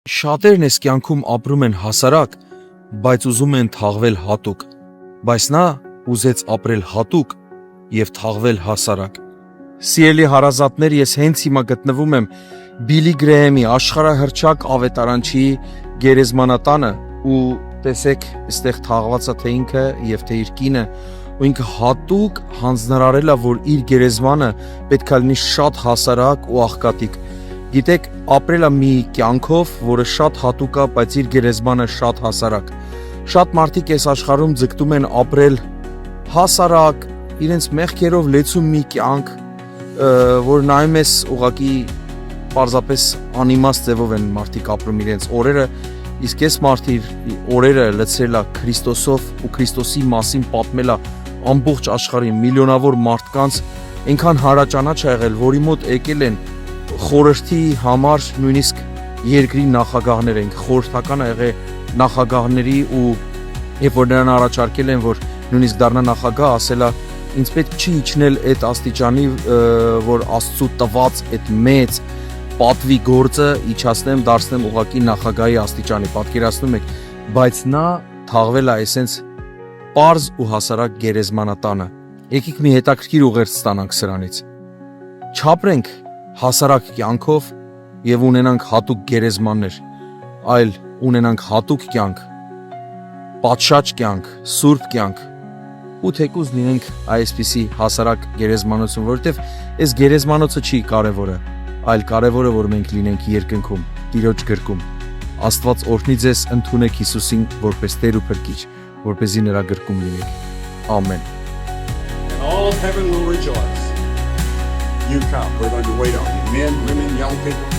Շատերն այս կյանքում ապրում են հասարակ, բայց ուզում են թաղվել հատուկ, բայց նա ուզեց ապրել հատուկ և թաղվել հասարակ։ Սիրելի հարազատներ, ես հենց հիմա գտնվում եմ Բիլի Գրեհեմի աշխարհահռչակ ավետարանչի գերեզմանատանը ու տեսեք, այստեղ թաղված է թե ինքը և թե իր կինը, ու ինքը հատուկ հանձնարարել է, որ իր գերեզմանը պետք է լինի շատ հասարակ ու աղքատիկ։ Գիտեք, ապրել է մի կյանքով, որը շատ հատուկ է, բայց իր գերեզմանը շատ հասարակ։ Շատ մարդիկ այս աշխարհում ձգտում են ապրել հասարակ, իրենց մեղքերով լեցուն մի կյանք, որ նայում ես ուղղակի պարզապես անիմաստ ձևով են մարդիկ ապրում իրենց օրերը, իսկ այս մարդի օրերը լցրել է Քրիստոսով ու Քրիստոսի մասին պատմել է ամբողջ աշխարհին միլիոնավոր մարդկանց, այնքան հարաճանաչ է եղել, որի մոտ եկել են խորհրդի համար նույնիսկ երկրի նախագահներ են, խորհրդական է եղել նախագահների ու երբ որ նրան առաջարկել են, որ նույնիսկ դառնա նախագահ, ասել է ինձ պետք չի իջնել այդ աստիճանի, որ Աստծո տված այդ մեծ պատվի գործը իջացնեմ, դարձնեմ ուղղակի նախագահի աստիճանի, պատկերացնում եք, բայց նա թաղվել է այսենց պարզ ու հասարակ գերեզմանատանը։ Եկեք մի հետաքրքիր ուղերձ ստանանք սրանից։ Չապրենք հասարակ կյանքով և ունենանք հատուկ գերեզմաններ, այլ ունենանք հատուկ կյանք, պատշաճ կյանք, սուրբ կյանք ու թեկուզ լինենք այսպիսի հասարակ գերեզմանոցում, որովհետև այս գերեզմանոցը չի կարևորը, այլ կարևորը, որ մենք լինենք երկնքում, Տիրոջ գրկում։ Աստված օրհնի ձեզ, ընդունեք Հիսուսին որպես Տեր ու Փրկիչ, որպեսզի նրա գրկում լինեք։ Ամեն։ And all of heaven will rejoice. You come. We're going to wait on you. Men, women, young people.